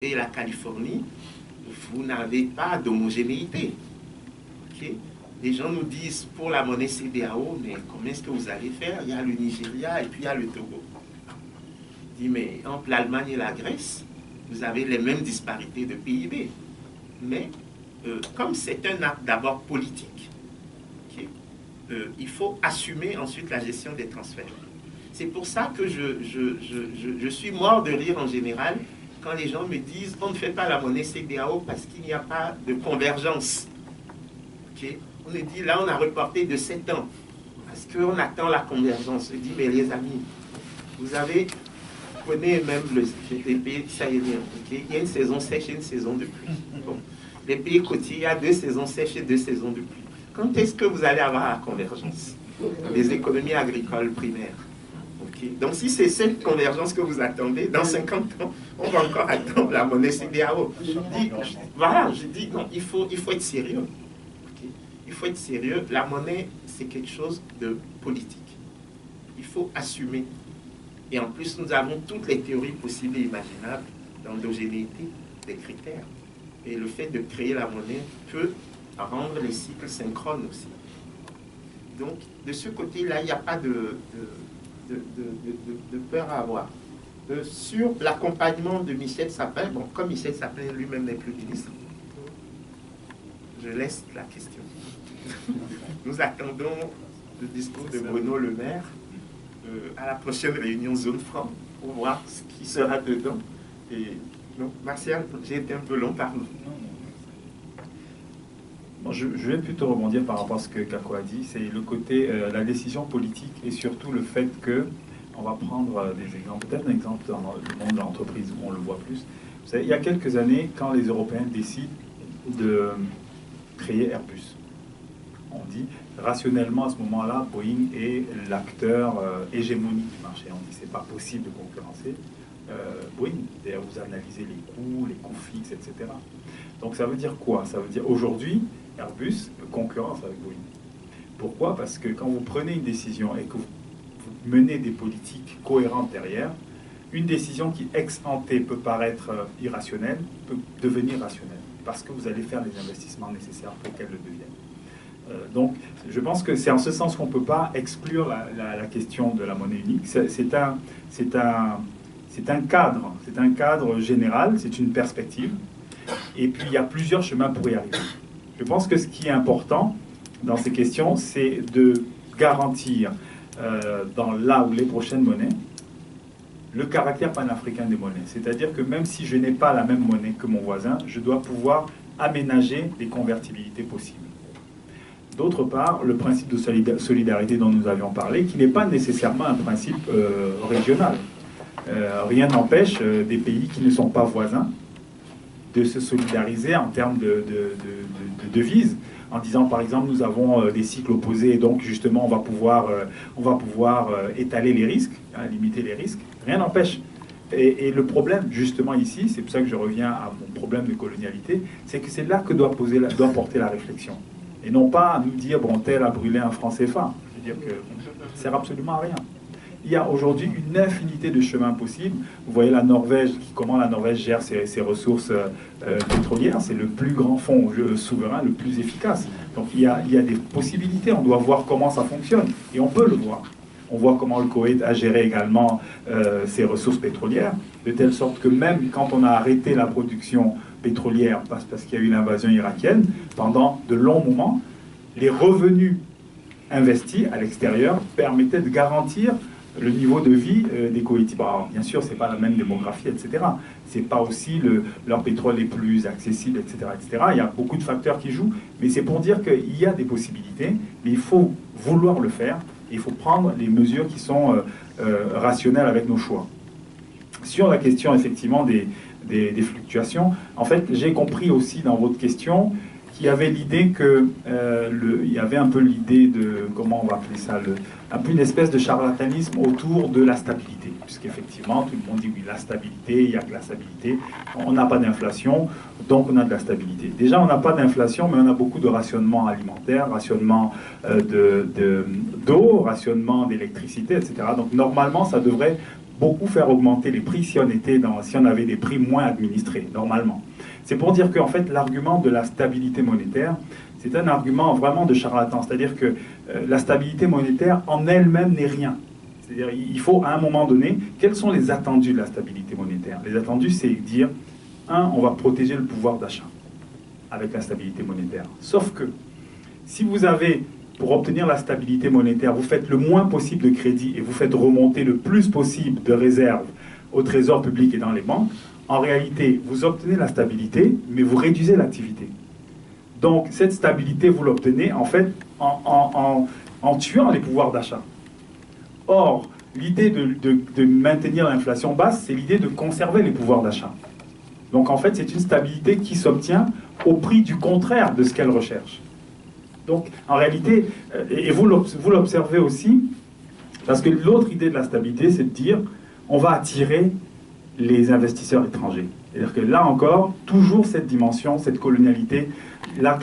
et la Californie, vous n'avez pas d'homogénéité. Okay? Les gens nous disent pour la monnaie CBAO, mais comment est-ce que vous allez faire? Il y a le Nigeria et puis il y a le Togo. Je dis, mais entre l'Allemagne et la Grèce, vous avez les mêmes disparités de PIB. Mais comme c'est un acte d'abord politique, okay, il faut assumer ensuite la gestion des transferts. C'est pour ça que je suis mort de rire en général quand les gens me disent on ne fait pas la monnaie CBAO parce qu'il n'y a pas de convergence. Okay? On nous dit là on a reporté de 7 ans parce qu'on attend la convergence. Je dis mais les amis, vous avez, prenez même les pays sahéliens, okay? Il y a une saison sèche et une saison de pluie. Bon. Les pays côtiers, il y a 2 saisons sèches et 2 saisons de pluie. Quand est-ce que vous allez avoir la convergence? Les économies agricoles primaires. Okay. Donc si c'est cette convergence que vous attendez, dans 50 ans, on va encore attendre la monnaie CBAO. Voilà, je dis non, il faut être sérieux. Okay. Il faut être sérieux. La monnaie, c'est quelque chose de politique. Il faut assumer. Et en plus, nous avons toutes les théories possibles et imaginables d'endogénéité des critères. Et le fait de créer la monnaie peut rendre les cycles synchrones aussi. Donc, de ce côté-là, il n'y a pas de peur à avoir. Sur l'accompagnement de Michel Sapin, bon, comme Michel Sapin lui-même n'est plus ministre, je laisse la question. Nous attendons le discours de Bruno Le Maire à la prochaine réunion Zone Franc pour voir ce qui sera dedans. Et donc, Martial, j'ai été un peu long par nous. Bon, je vais plutôt rebondir par rapport à ce que Kako a dit, c'est le côté, la décision politique et surtout le fait que, on va prendre des exemples, peut-être un exemple dans le monde de l'entreprise où on le voit plus. Vous savez, il y a quelques années, quand les Européens décident de créer Airbus, on dit rationnellement à ce moment-là, Boeing est l'acteur hégémonique du marché. On dit c'est pas possible de concurrencer Boeing. D'ailleurs, vous analysez les coûts fixes, etc. Donc ça veut dire quoi? Ça veut dire aujourd'hui, Airbus concurrence avec Boeing. Pourquoi? Parce que quand vous prenez une décision et que vous menez des politiques cohérentes derrière, une décision qui ex ante peut paraître irrationnelle peut devenir rationnelle parce que vous allez faire les investissements nécessaires pour qu'elle le devienne. Donc je pense que c'est en ce sens qu'on ne peut pas exclure la question de la monnaie unique. C'est un cadre général, c'est une perspective. Et puis, il y a plusieurs chemins pour y arriver. Je pense que ce qui est important dans ces questions, c'est de garantir, dans là où les prochaines monnaies, le caractère panafricain des monnaies. C'est-à-dire que même si je n'ai pas la même monnaie que mon voisin, je dois pouvoir aménager des convertibilités possibles. D'autre part, le principe de solidarité dont nous avions parlé, qui n'est pas nécessairement un principe régional. Rien n'empêche des pays qui ne sont pas voisins de se solidariser en termes de devises, en disant par exemple nous avons des cycles opposés et donc justement on va pouvoir étaler les risques, hein, limiter les risques. Rien n'empêche. Et le problème justement ici, c'est pour ça que je reviens à mon problème de colonialité, c'est que c'est là que doit porter la réflexion. Et non pas à nous dire bon tel a brûlé un franc CFA. Je veux dire que ça sert absolument à rien. Il y a aujourd'hui une infinité de chemins possibles. Vous voyez la Norvège, comment la Norvège gère ses ressources pétrolières. C'est le plus grand fonds souverain, le plus efficace. Donc il y a des possibilités. On doit voir comment ça fonctionne. Et on peut le voir. On voit comment le Koweït a géré également ses ressources pétrolières, de telle sorte que même quand on a arrêté la production pétrolière, parce qu'il y a eu l'invasion irakienne, pendant de longs moments, les revenus investis à l'extérieur permettaient de garantir le niveau de vie des Koweïtis. Bon, bien sûr, ce n'est pas la même démographie, etc. Ce n'est pas aussi leur pétrole est plus accessible, etc., etc. Il y a beaucoup de facteurs qui jouent, mais c'est pour dire qu'il y a des possibilités, mais il faut vouloir le faire, et il faut prendre les mesures qui sont rationnelles avec nos choix. Sur la question, effectivement, des fluctuations, en fait, j'ai compris aussi dans votre question qu'il y avait l'idée que, il y avait un peu l'idée de, comment on va appeler ça, un peu une espèce de charlatanisme autour de la stabilité, puisqu'effectivement, tout le monde dit oui, la stabilité, il n'y a que la stabilité, on n'a pas d'inflation, donc on a de la stabilité. Déjà, on n'a pas d'inflation, mais on a beaucoup de rationnement alimentaire, rationnement d'eau, rationnement d'électricité, etc. Donc normalement, ça devrait beaucoup faire augmenter les prix si on avait des prix moins administrés, normalement. C'est pour dire qu'en fait, l'argument de la stabilité monétaire, c'est un argument vraiment de charlatan. C'est-à-dire que la stabilité monétaire en elle-même n'est rien. C'est-à-dire il faut à un moment donné, quels sont les attendus de la stabilité monétaire? Les attendus, c'est dire, on va protéger le pouvoir d'achat avec la stabilité monétaire. Sauf que si vous avez, pour obtenir la stabilité monétaire, vous faites le moins possible de crédit et vous faites remonter le plus possible de réserves au trésor public et dans les banques, en réalité, vous obtenez la stabilité, mais vous réduisez l'activité. Donc, cette stabilité, vous l'obtenez, en fait, en tuant les pouvoirs d'achat. Or, l'idée de maintenir l'inflation basse, c'est l'idée de conserver les pouvoirs d'achat. Donc, en fait, c'est une stabilité qui s'obtient au prix du contraire de ce qu'elle recherche. Donc, en réalité, et vous l'observez aussi, parce que l'autre idée de la stabilité, c'est de dire, on va attirer les investisseurs étrangers. C'est-à-dire que là encore, toujours cette dimension, cette colonialité, la